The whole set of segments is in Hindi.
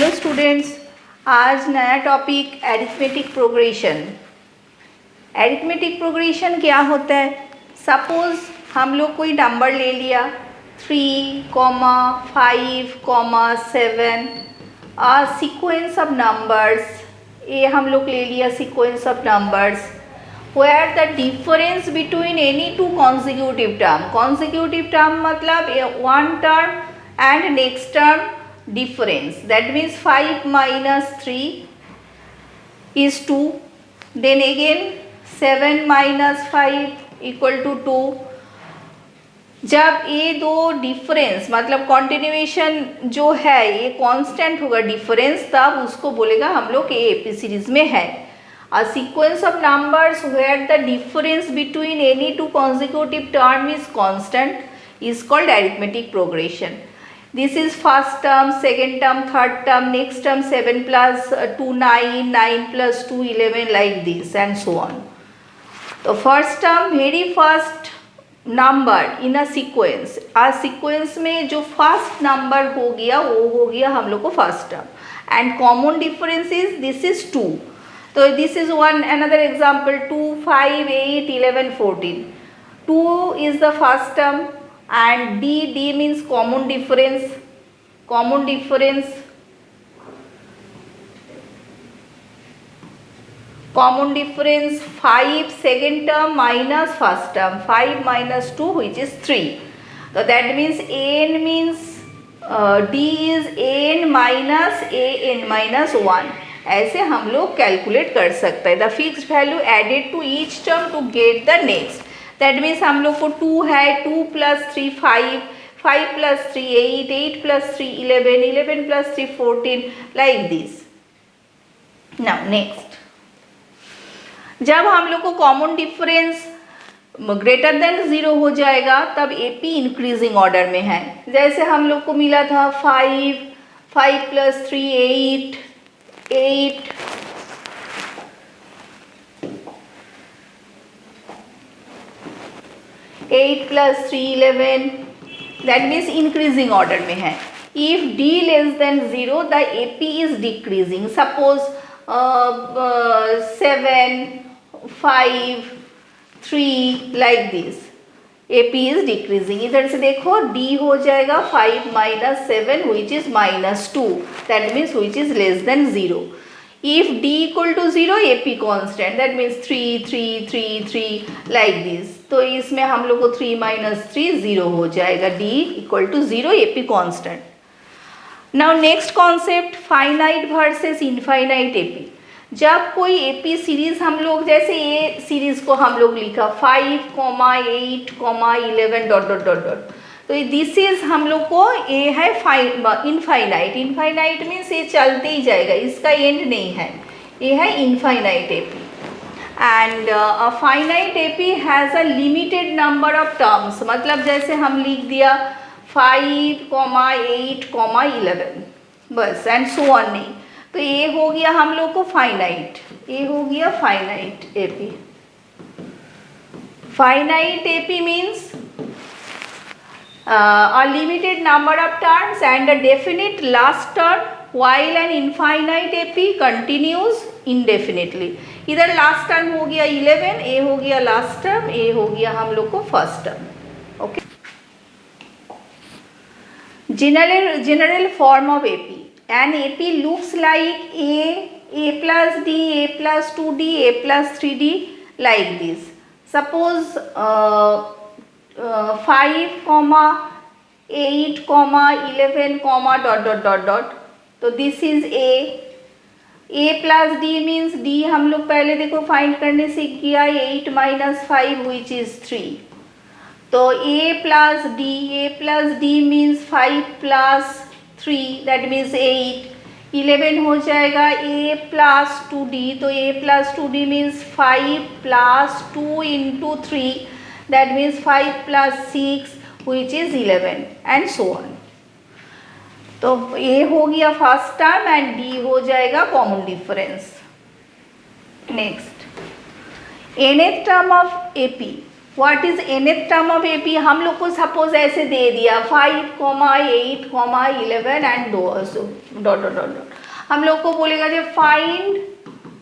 हेलो स्टूडेंट्स, आज नया topic arithmetic progression. Arithmetic progression क्या होता है? सपोज हम लोग कोई नंबर ले लिया 3, 5, 7, सीक्वेंस ऑफ नंबर्स। ये हम लोग ले लिया sequence of numbers where the difference between any two consecutive term मतलब one term and next term difference, that means 5 minus 3 is 2, then again 7 minus 5 equal to 2। जब ये दो डिफरेंस मतलब कॉन्टिन्यूएशन जो है ये कांस्टेंट होगा डिफरेंस, तब उसको बोलेगा हम लोग ये एपी सीरीज में है। A sequence of numbers where the difference between any two consecutive term is constant is called arithmetic progression. This is first term, second term, third term, next term 7 plus 2 9, 9 plus 2 11 like this and so on. तो first term very first number in a sequence, sequence में जो first number हो गया वो हो गया हम लोग को first term, and common difference is this is 2। तो this is one another example 2, 5, 8, 11, 14। 2 is the first term and D means common difference। common difference common difference 5 second term minus first term, 5 minus 2 which is 3। so that means an means D is an minus an minus 1। ऐसे हम लोग कैलकुलेट कर सकते हैं। The fixed value added to each term to get the next, that means हम लोग को 2 है, 2 plus 3 5, 5 plus 3 8, 8 plus 3 11, 11 plus 3 14 like this. Now next, जब हम लोग को कॉमन डिफरेंस ग्रेटर देन 0 हो जाएगा तब एपी इंक्रीजिंग ऑर्डर में है। जैसे हम लोग को मिला था 5, 5 plus 3 8, 8 8 plus 3 11, that means increasing order में है। if D less than 0 the AP is decreasing। suppose 7 5 3 like this, AP is decreasing। इधर से देखो D हो जाएगा 5 minus 7 which is minus 2, that means which is less than 0। if D equal to 0 AP constant, that means 3 3 3 3 like this। तो इसमें हम लोग को 3 minus 3 0 हो जाएगा, D equal to 0 AP constant। now next concept finite versus infinite AP। जब कोई एपी सीरीज हम लोग जैसे ये सीरीज को हम लोग लिखा 5, 8, 11 डॉट डॉट डॉट डॉट, तो दिस इज हम लोग को ये है इनफाइनाइट। इनफाइनाइट मीन्स ये चलते ही जाएगा, इसका एंड नहीं है, ये है infinite AP. And a finite AP has a limited number of terms, मतलब जैसे हम लिख दिया 5, 8, 11 बस, एंड सो ऑन नहीं। तो ये हो गया हम लोग को फाइनाइट, ये हो गया finite AP. Finite AP means a limited number of terms and a definite last term, while an infinite AP continues indefinitely। इधर लास्ट टर्म हो गया 11, ए हो गया लास्ट टर्म, ए हो गया हम लोग को first term. Okay, general form of AP। an AP looks like a plus D, a plus 2D, a plus 3D like this। suppose 5, 8, 11, dot dot dot dot, तो this is a plus D means d हम लोग पहले देखो फाइंड करने सीख गया 8 minus 5 which is 3। तो a plus D means 5 plus 3 that means 8, 11 हो जाएगा a प्लस 2d, तो a plus 2d means 5 plus 2 into 3, that means 5 plus 6 which is 11 and so on। तो ये हो गया फर्स्ट टर्म एंड D हो जाएगा common difference. Next, nth term of AP। What is nth term of AP? हम लोग को सपोज ऐसे दे दिया 5, 8, 11 एंड डॉट डॉट डॉट। हम लोग को बोलेगा जो फाइंड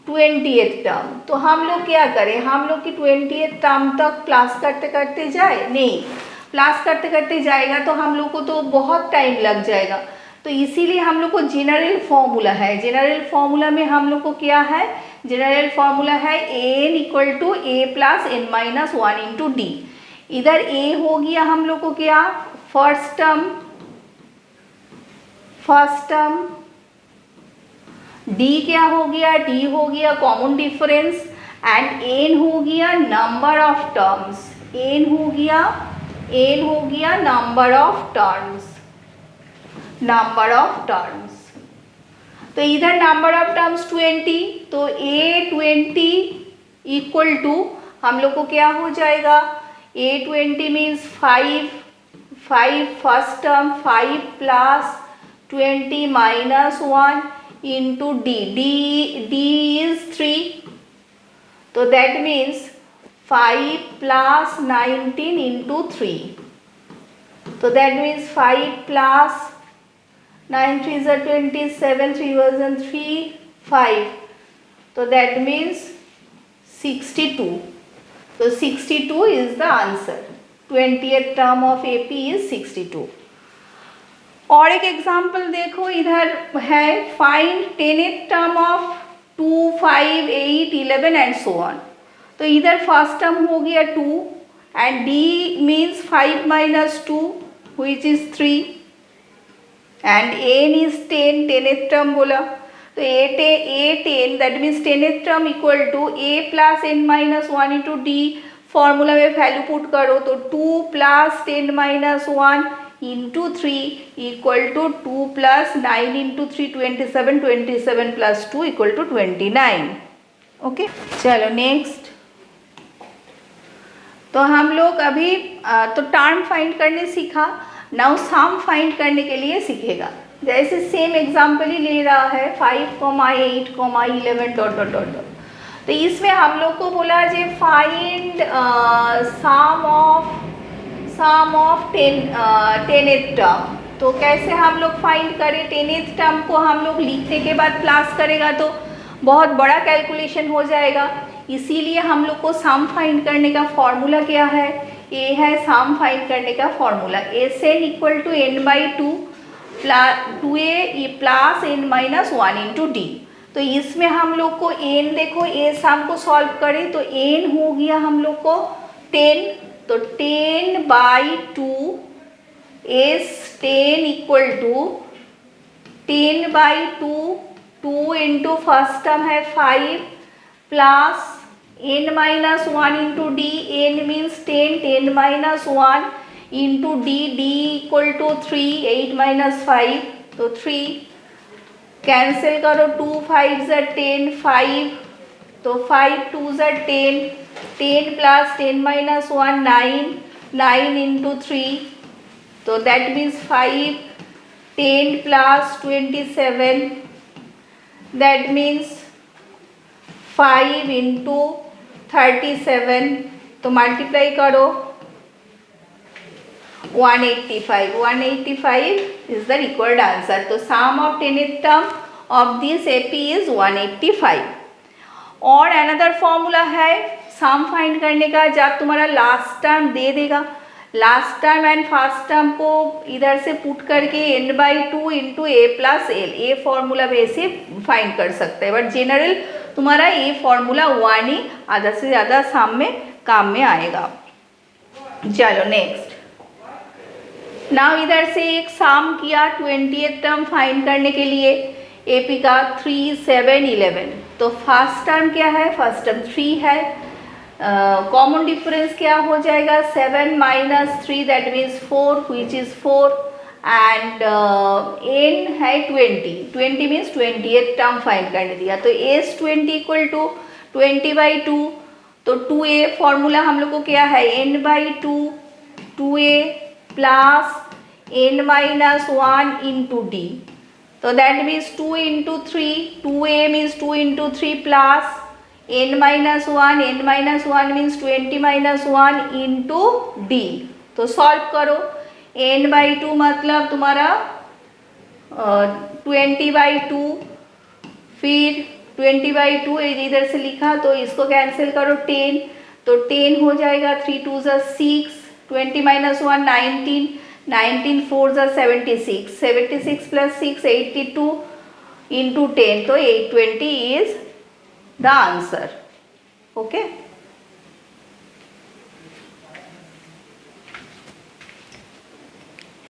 20th टर्म, तो हम लोग क्या करें, हम लोग की 20th टर्म तक प्लस करते करते जाए, नहीं प्लस करते करते जाएगा तो हम लोग को तो बहुत टाइम लग जाएगा। तो इसीलिए हम लोग को जनरल फॉर्मूला है, जनरल फॉर्मूला में हम लोग को क्या है, जनरल फॉर्मूला है n equal to a plus n minus one into d. इधर ए हो गया हम लोग को क्या, फर्स्ट टर्म, डी क्या हो गया, डी हो गया कॉमन डिफरेंस, एंड एन हो गया नंबर ऑफ टर्म्स, एन हो गया नंबर ऑफ टर्म्स। तो इधर नंबर ऑफ टर्म्स 20, तो A20 इक्वल टू हम लोग को क्या हो जाएगा, A20 means 5 first term, 5 plus 20 minus 1 into D is 3, तो दैट मीन्स 5 प्लस 19 इंटू 3, तो that means 5 plus 9 3 are 27, 3 was 3, 5, so that means 62. So 62 is the answer. 20th term of AP is 62. और एक एग्जाम्पल देखो, इधर है find 10th term of 2 5 8 11 and so on. तो इधर फर्स्ट टर्म हो गया 2 and D means 5 minus 2 which is 3 and n is 10, 10th term बोला, तो a10 that means 10th term equal to a plus n minus 1 into d, formula में वैल्यू पुट करो तो 2 plus 10 minus 1 into 3 equal to 2 plus 9 into 3 27, 27 plus 2 equal to 29। Okay चलो नेक्स्ट। तो हम लोग अभी तो टर्म फाइंड करने सीखा, नाउ सम फाइंड करने के लिए सीखेगा। जैसे सेम एग्जाम्पल ही ले रहा है 5, 8, 11 डॉट डॉट डॉट। तो इसमें हम लोग को बोला जे find sum of 10th term. तो कैसे हम लोग फाइंड करें, 10th टर्म को हम लोग लिखने के बाद प्लस करेगा तो बहुत बड़ा कैलकुलेशन हो जाएगा, इसीलिए हम लोग को सम फाइंड करने का फॉर्मूला क्या है, ए है सम फाइंड करने का formula, s n equal to n by 2a plus n minus 1 into d. तो इसमें हम लोग को एन देखो, ए सम को सॉल्व करें तो एन हो गया हम लोग को 10, तो 10 by 2 s 10 equal to 10 by 2 into first term है 5 plus n minus 1 into d, n means 10, 10 minus 1 into d equal to 3, 8 minus 5, तो 3 कैंसिल करो, 2 5s are 10, 5, तो 5 2s are 10, 10 plus 10 minus 1 9, 9 into 3, तो that means 5, 10 plus 27, that means 5 into 37, तो मल्टीप्लाई करो 185 इज द रिक्वायर्ड आंसर। तो sum of 10th term of this AP is 185। और अनदर फॉर्मूला है सम फाइंड करने का, जब तुम्हारा लास्ट टर्म दे देगा, last term and first term को इधर से पुट करके n by 2 into A plus L, a formula में ऐसे फाइंड कर सकते हैं, बट जनरल तुम्हारा ये फॉर्मूला 1 ही आधा से ज़्यादा सम में काम में आएगा। चलो नेक्स्ट, नाउ इधर से एक सम किया 20th टर्म फाइंड करने के लिए एपी का 3 7 11। तो फर्स्ट टर्म क्या है, फर्स्ट टर्म 3 है, कॉमन डिफरेंस क्या हो जाएगा 7 minus 3 that means 4 which is 4 and n है 20 मीन्स 20th टर्म फाइंड करने दिया, तो एस 20 इक्वल टू 20 बाई 2, तो 2a फॉर्मूला हम लोग को क्या है n by 2a plus n minus 1 into d, तो that means 2 into 3, 2a means 2 into 3 plus n minus 1 means 20 minus 1 into d. तो सॉल्व करो, n बाई 2 मतलब तुम्हारा 20 बाई 2 फिर 20/2 इधर से लिखा तो इसको कैंसिल करो 10, तो 10 हो जाएगा, 3 2 ज़ा 6, 20 - 1 19, 19 4 ज़ा 76, 76 + 6 82 into 10, तो 820 is the answer. Okay.